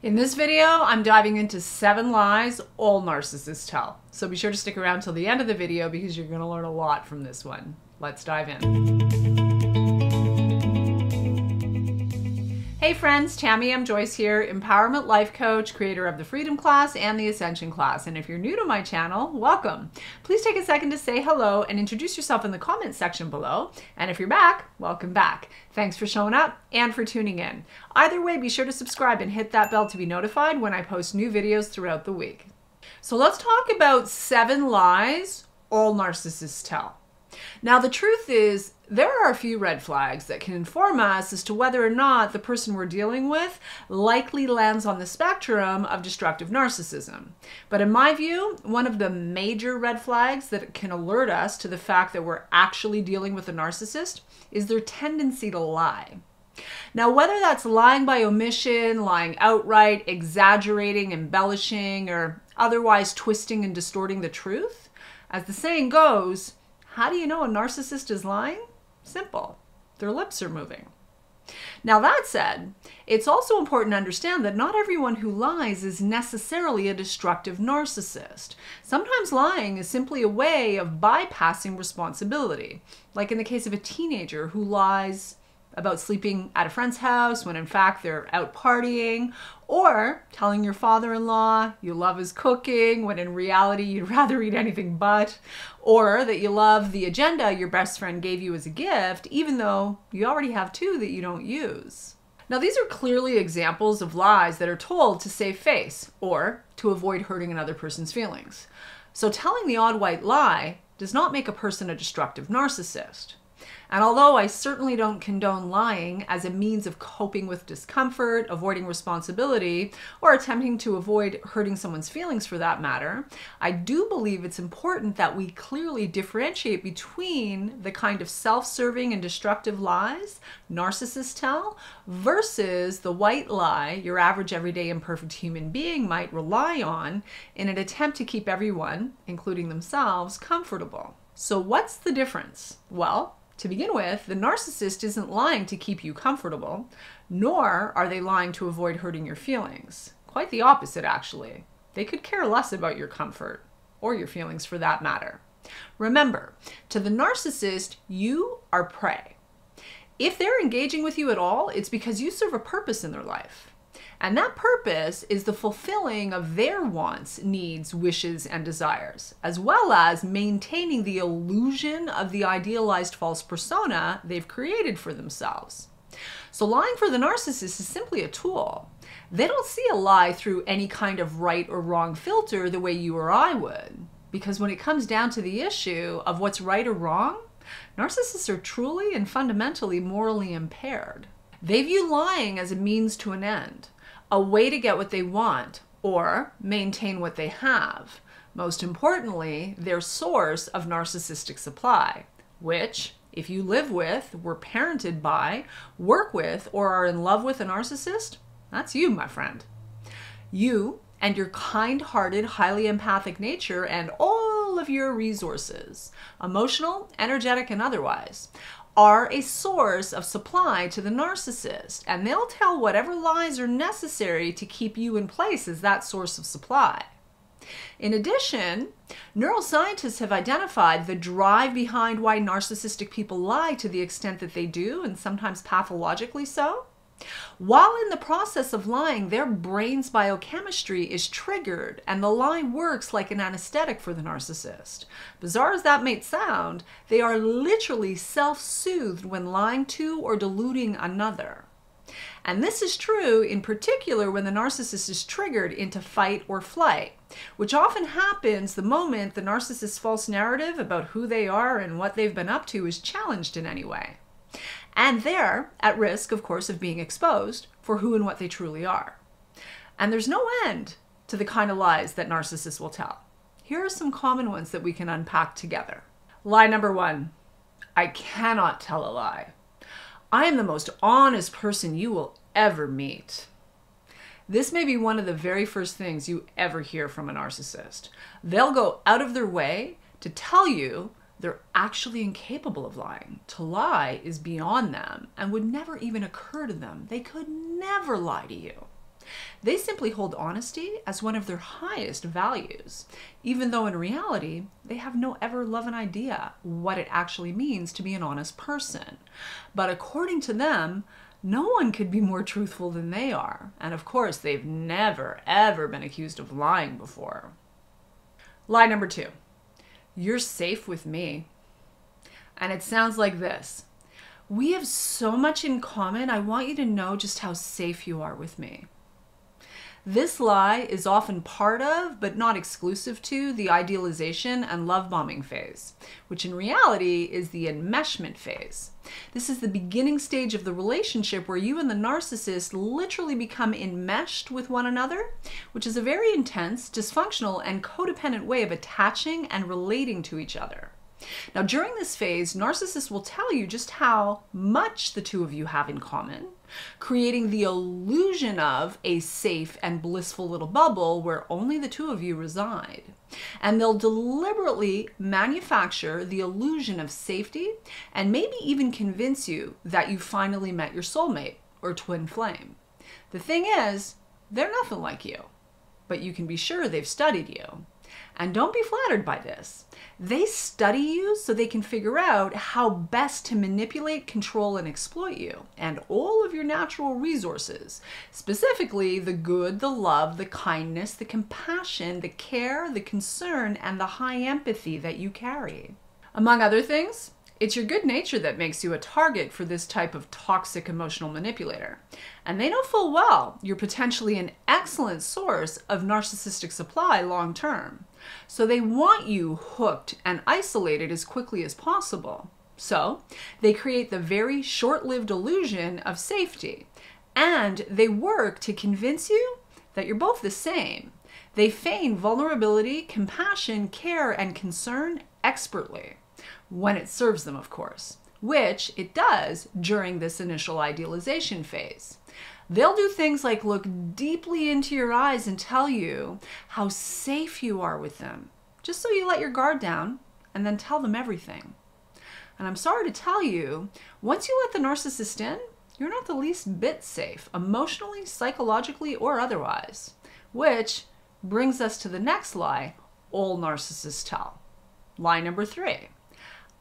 In this video, I'm diving into 7 lies all narcissists tell. So be sure to stick around till the end of the video because you're going to learn a lot from this one. Let's dive in. Hey friends, Tamie, I'm Joyce here, empowerment life coach, creator of the Freedom class and the Ascension class. And if you're new to my channel, welcome. Please take a second to say hello and introduce yourself in the comments section below. And if you're back, welcome back. Thanks for showing up and for tuning in. Either way, be sure to subscribe and hit that bell to be notified when I post new videos throughout the week. So let's talk about 7 lies all narcissists tell. Now, the truth is, there are a few red flags that can inform us as to whether or not the person we're dealing with likely lands on the spectrum of destructive narcissism. But in my view, one of the major red flags that can alert us to the fact that we're actually dealing with a narcissist is their tendency to lie. Now, whether that's lying by omission, lying outright, exaggerating, embellishing, or otherwise twisting and distorting the truth, as the saying goes, how do you know a narcissist is lying? Simple. Their lips are moving. Now, that said, it's also important to understand that not everyone who lies is necessarily a destructive narcissist. Sometimes lying is simply a way of bypassing responsibility, like in the case of a teenager who lies about sleeping at a friend's house when in fact they're out partying, or telling your father-in-law you love his cooking when in reality you'd rather eat anything but, or that you love the agenda your best friend gave you as a gift even though you already have 2 that you don't use. Now, these are clearly examples of lies that are told to save face or to avoid hurting another person's feelings. So telling the odd white lie does not make a person a destructive narcissist. And although I certainly don't condone lying as a means of coping with discomfort, avoiding responsibility, or attempting to avoid hurting someone's feelings for that matter, I do believe it's important that we clearly differentiate between the kind of self-serving and destructive lies narcissists tell versus the white lie your average everyday imperfect human being might rely on in an attempt to keep everyone, including themselves, comfortable. So what's the difference? Well, to begin with, the narcissist isn't lying to keep you comfortable, nor are they lying to avoid hurting your feelings. Quite the opposite, actually. They could care less about your comfort, or your feelings for that matter. Remember, to the narcissist, you are prey. If they're engaging with you at all, it's because you serve a purpose in their life. And that purpose is the fulfilling of their wants, needs, wishes, and desires, as well as maintaining the illusion of the idealized false persona they've created for themselves. So lying for the narcissist is simply a tool. They don't see a lie through any kind of right or wrong filter the way you or I would. Because when it comes down to the issue of what's right or wrong, narcissists are truly and fundamentally morally impaired. They view lying as a means to an end, a way to get what they want or maintain what they have. Most importantly, their source of narcissistic supply, which, if you live with, were parented by, work with, or are in love with a narcissist, that's you, my friend. You and your kind-hearted, highly empathic nature and all of your resources, emotional, energetic, and otherwise, are a source of supply to the narcissist, and they'll tell whatever lies are necessary to keep you in place as that source of supply. In addition, neuroscientists have identified the drive behind why narcissistic people lie to the extent that they do, and sometimes pathologically so. While in the process of lying, their brain's biochemistry is triggered and the lie works like an anesthetic for the narcissist. Bizarre as that may sound, they are literally self-soothed when lying to or deluding another. And this is true in particular when the narcissist is triggered into fight or flight, which often happens the moment the narcissist's false narrative about who they are and what they've been up to is challenged in any way. And they're at risk, of course, of being exposed for who and what they truly are. And there's no end to the kind of lies that narcissists will tell. Here are some common ones that we can unpack together. Lie number 1, I cannot tell a lie. I am the most honest person you will ever meet. This may be one of the very first things you ever hear from a narcissist. They'll go out of their way to tell you they're actually incapable of lying. To lie is beyond them and would never even occur to them. They could never lie to you. They simply hold honesty as one of their highest values, even though in reality, they have no ever-loving idea what it actually means to be an honest person. But according to them, no one could be more truthful than they are. And of course, they've never, ever been accused of lying before. Lie number 2. You're safe with me. And it sounds like this. We have so much in common. I want you to know just how safe you are with me. This lie is often part of, but not exclusive to, the idealization and love bombing phase, which in reality is the enmeshment phase. This is the beginning stage of the relationship where you and the narcissist literally become enmeshed with one another, which is a very intense, dysfunctional, and codependent way of attaching and relating to each other. Now, during this phase, narcissists will tell you just how much the two of you have in common, creating the illusion of a safe and blissful little bubble where only the two of you reside. And they'll deliberately manufacture the illusion of safety and maybe even convince you that you finally met your soulmate or twin flame. The thing is, they're nothing like you, but you can be sure they've studied you. And don't be flattered by this. They study you so they can figure out how best to manipulate, control, and exploit you and all of your natural resources, specifically the good, the love, the kindness, the compassion, the care, the concern, and the high empathy that you carry. Among other things, it's your good nature that makes you a target for this type of toxic emotional manipulator. And they know full well you're potentially an excellent source of narcissistic supply long term. So they want you hooked and isolated as quickly as possible. So they create the very short-lived illusion of safety. And they work to convince you that you're both the same. They feign vulnerability, compassion, care, and concern expertly. When it serves them, of course, which it does during this initial idealization phase. They'll do things like look deeply into your eyes and tell you how safe you are with them, just so you let your guard down and then tell them everything. And I'm sorry to tell you, once you let the narcissist in, you're not the least bit safe, emotionally, psychologically, or otherwise. Which brings us to the next lie all narcissists tell. Lie number 3.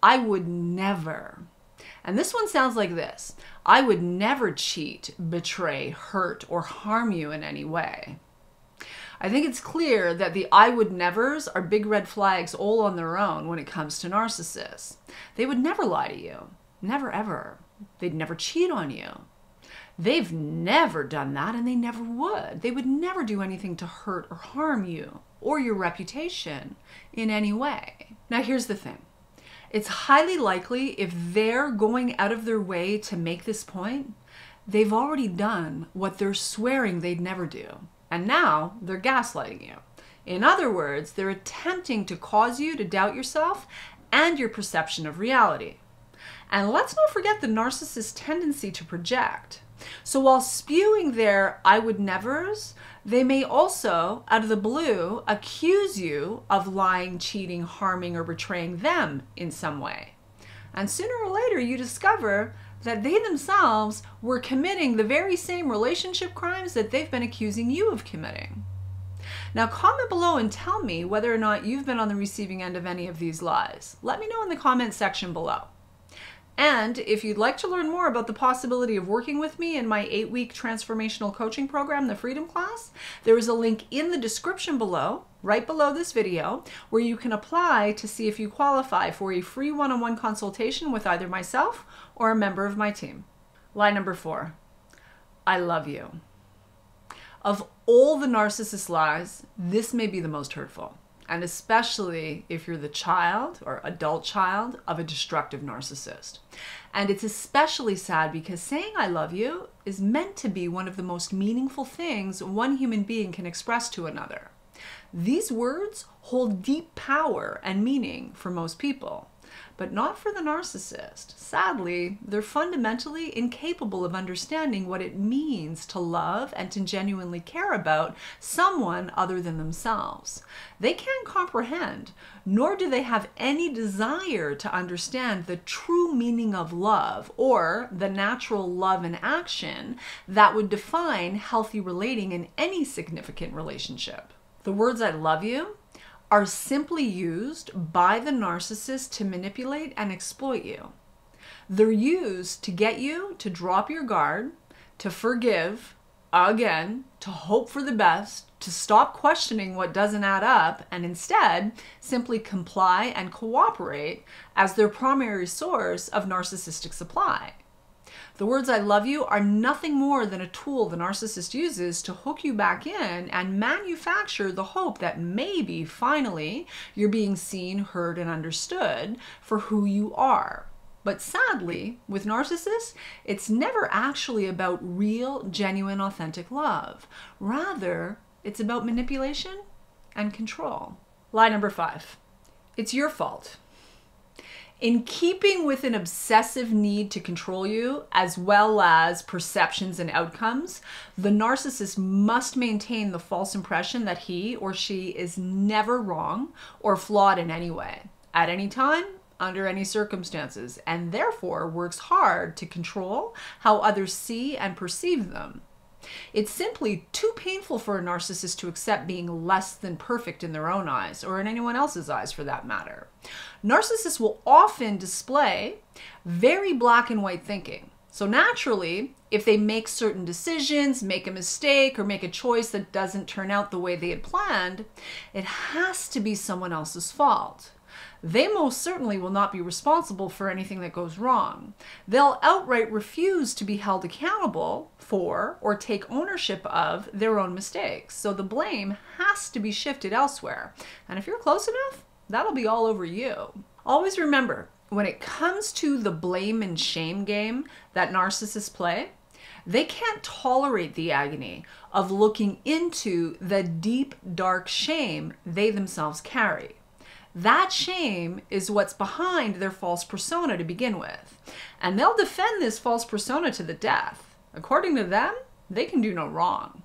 I would never. And this one sounds like this. I would never cheat, betray, hurt, or harm you in any way. I think it's clear that the I would nevers are big red flags all on their own when it comes to narcissists. They would never lie to you. Never, ever. They'd never cheat on you. They've never done that, and they never would. They would never do anything to hurt or harm you or your reputation in any way. Now, here's the thing. It's highly likely if they're going out of their way to make this point, they've already done what they're swearing they'd never do. And now they're gaslighting you. In other words, they're attempting to cause you to doubt yourself and your perception of reality. And let's not forget the narcissist's tendency to project. So while spewing their I would nevers, they may also, out of the blue, accuse you of lying, cheating, harming, or betraying them in some way. And sooner or later, you discover that they themselves were committing the very same relationship crimes that they've been accusing you of committing. Now, comment below and tell me whether or not you've been on the receiving end of any of these lies. Let me know in the comment section below. And if you'd like to learn more about the possibility of working with me in my 8-week transformational coaching program, the Freedom Class, there is a link in the description below, right below this video, where you can apply to see if you qualify for a free one-on-one consultation with either myself or a member of my team. Lie number 4, I love you. Of all the narcissist lies, this may be the most hurtful. And especially if you're the child or adult child of a destructive narcissist. And it's especially sad because saying I love you is meant to be one of the most meaningful things one human being can express to another. These words hold deep power and meaning for most people. but not for the narcissist. Sadly, they're fundamentally incapable of understanding what it means to love and to genuinely care about someone other than themselves. They can't comprehend, nor do they have any desire to understand the true meaning of love or the natural love and action that would define healthy relating in any significant relationship. The words "I love you" are simply used by the narcissist to manipulate and exploit you. They're used to get you to drop your guard, to forgive, again, to hope for the best, to stop questioning what doesn't add up, and instead simply comply and cooperate as their primary source of narcissistic supply. The words "I love you" are nothing more than a tool the narcissist uses to hook you back in and manufacture the hope that maybe, finally, you're being seen, heard, and understood for who you are. But sadly, with narcissists, it's never actually about real, genuine, authentic love. Rather, it's about manipulation and control. Lie number 5. It's your fault. In keeping with an obsessive need to control you, as well as perceptions and outcomes, the narcissist must maintain the false impression that he or she is never wrong or flawed in any way, at any time, under any circumstances, and therefore works hard to control how others see and perceive them. It's simply too painful for a narcissist to accept being less than perfect in their own eyes, or in anyone else's eyes for that matter. Narcissists will often display very black and white thinking. So naturally, if they make certain decisions, make a mistake, or make a choice that doesn't turn out the way they had planned, it has to be someone else's fault. They most certainly will not be responsible for anything that goes wrong. They'll outright refuse to be held accountable for or take ownership of their own mistakes. So the blame has to be shifted elsewhere. And if you're close enough, that'll be all over you. Always remember, when it comes to the blame and shame game that narcissists play, they can't tolerate the agony of looking into the deep, dark shame they themselves carry. That shame is what's behind their false persona to begin with. And they'll defend this false persona to the death. According to them, they can do no wrong.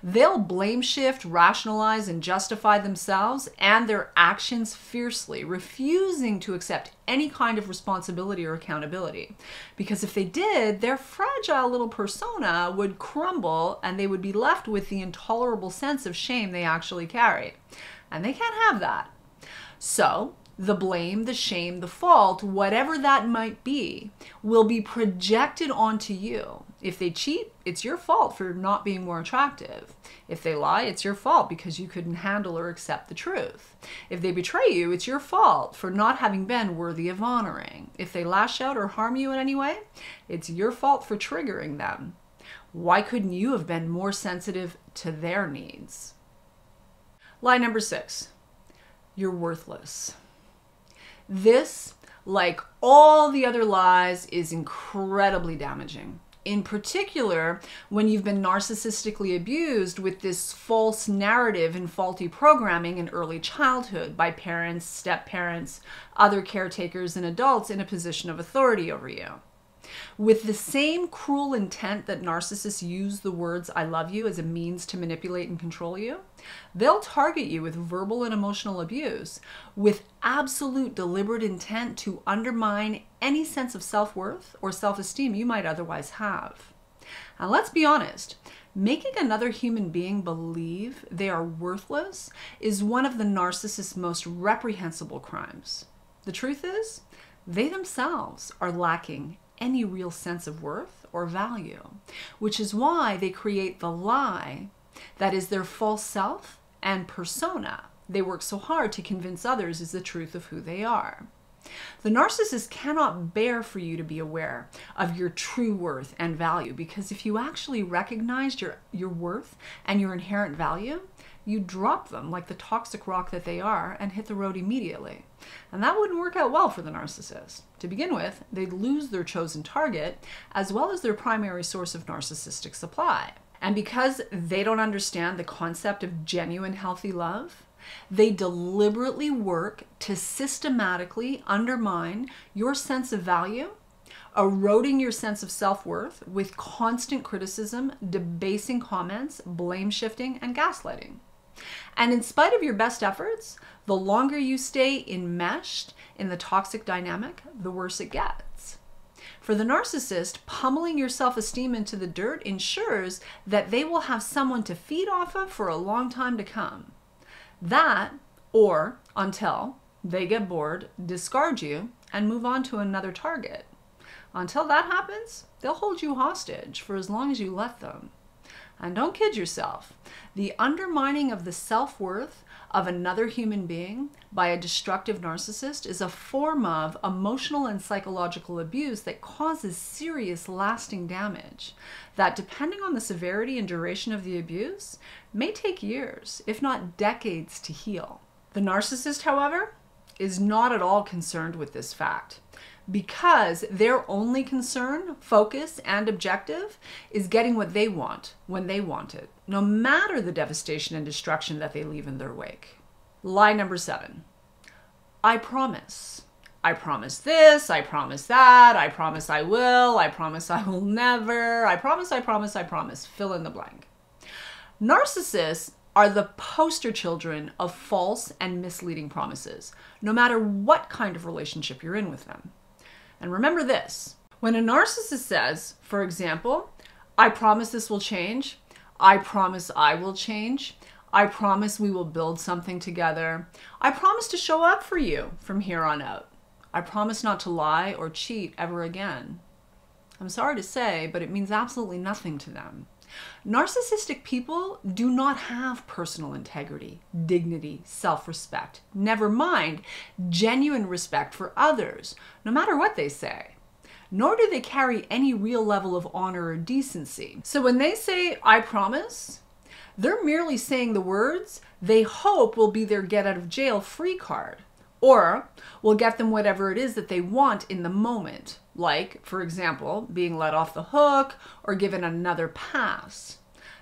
They'll blame shift, rationalize, and justify themselves and their actions fiercely, refusing to accept any kind of responsibility or accountability. Because if they did, their fragile little persona would crumble and they would be left with the intolerable sense of shame they actually carry. And they can't have that. So, the blame, the shame, the fault, whatever that might be, will be projected onto you. If they cheat, it's your fault for not being more attractive. If they lie, it's your fault because you couldn't handle or accept the truth. If they betray you, it's your fault for not having been worthy of honoring. If they lash out or harm you in any way, it's your fault for triggering them. Why couldn't you have been more sensitive to their needs? Lie number 6. You're worthless. This, like all the other lies, is incredibly damaging. In particular, when you've been narcissistically abused with this false narrative and faulty programming in early childhood by parents, step-parents, other caretakers, and adults in a position of authority over you. With the same cruel intent that narcissists use the words "I love you" as a means to manipulate and control you, they'll target you with verbal and emotional abuse with absolute deliberate intent to undermine any sense of self-worth or self-esteem you might otherwise have. And let's be honest, making another human being believe they are worthless is one of the narcissist's most reprehensible crimes. The truth is, they themselves are lacking any real sense of worth or value, which is why they create the lie that is their false self and persona they work so hard to convince others is the truth of who they are. The narcissist cannot bear for you to be aware of your true worth and value, because if you actually recognized your worth and your inherent value, you drop them like the toxic rock that they are and hit the road immediately. And that wouldn't work out well for the narcissist. To begin with, they'd lose their chosen target as well as their primary source of narcissistic supply. And because they don't understand the concept of genuine healthy love, They deliberately work to systematically undermine your sense of value, eroding your sense of self-worth with constant criticism, debasing comments, blame shifting, and gaslighting. And in spite of your best efforts, the longer you stay enmeshed in the toxic dynamic, the worse it gets. For the narcissist, pummeling your self-esteem into the dirt ensures that they will have someone to feed off of for a long time to come. That, or until they get bored, discard you, and move on to another target. Until that happens, they'll hold you hostage for as long as you let them. And don't kid yourself, the undermining of the self-worth of another human being by a destructive narcissist is a form of emotional and psychological abuse that causes serious lasting damage that, depending on the severity and duration of the abuse, may take years, if not decades, to heal. The narcissist, however, is not at all concerned with this fact, because their only concern, focus, and objective is getting what they want when they want it, no matter the devastation and destruction that they leave in their wake. Lie number 7. I promise. I promise this, I promise that, I promise I will never, I promise, fill in the blank. Narcissists are the poster children of false and misleading promises, no matter what kind of relationship you're in with them. And remember this, when a narcissist says, for example, I promise this will change, I promise I will change, I promise we will build something together, I promise to show up for you from here on out, I promise not to lie or cheat ever again. I'm sorry to say, but it means absolutely nothing to them. Narcissistic people do not have personal integrity, dignity, self-respect, never mind genuine respect for others, no matter what they say. Nor do they carry any real level of honor or decency. So when they say, I promise, they're merely saying the words they hope will be their get out of jail free card, or will get them whatever it is that they want in the moment, like, for example, being let off the hook or given another pass.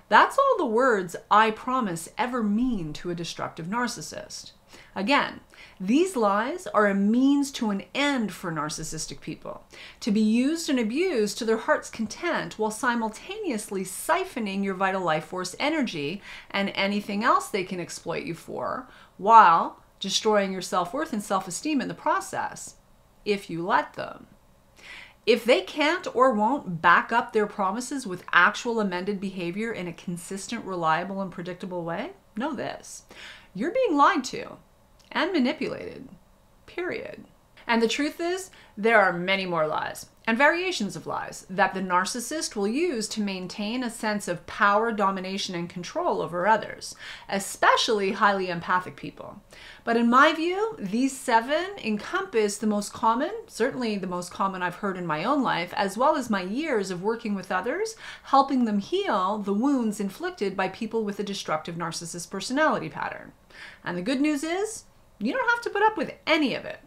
That's all the words I promise ever mean to a destructive narcissist. Again, these lies are a means to an end for narcissistic people, to be used and abused to their heart's content while simultaneously siphoning your vital life force energy and anything else they can exploit you for, while destroying your self-worth and self-esteem in the process, if you let them. If they can't or won't back up their promises with actual amended behavior in a consistent, reliable, and predictable way, know this: you're being lied to and manipulated, period. And the truth is, there are many more lies and variations of lies that the narcissist will use to maintain a sense of power, domination, and control over others, especially highly empathic people. But in my view, these 7 encompass the most common, certainly the most common I've heard in my own life, as well as my years of working with others, helping them heal the wounds inflicted by people with a destructive narcissist personality pattern. And the good news is, you don't have to put up with any of it.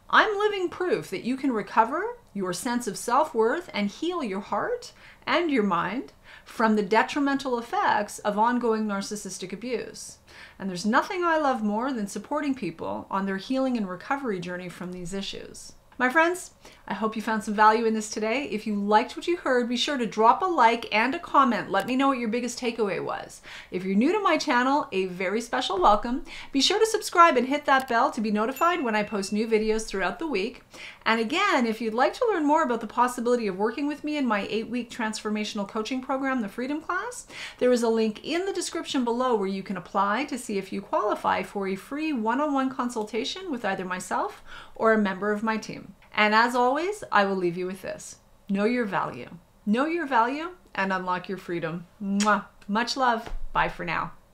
I'm living proof that you can recover your sense of self-worth and heal your heart and your mind from the detrimental effects of ongoing narcissistic abuse. And there's nothing I love more than supporting people on their healing and recovery journey from these issues. My friends, I hope you found some value in this today. If you liked what you heard, be sure to drop a like and a comment. Let me know what your biggest takeaway was. If you're new to my channel, a very special welcome. Be sure to subscribe and hit that bell to be notified when I post new videos throughout the week. And again, if you'd like to learn more about the possibility of working with me in my 8-week transformational coaching program, the Freedom Class, there is a link in the description below where you can apply to see if you qualify for a free one-on-one consultation with either myself or a member of my team. And as always, I will leave you with this. Know your value. Know your value and unlock your freedom. Mwah. Much love. Bye for now.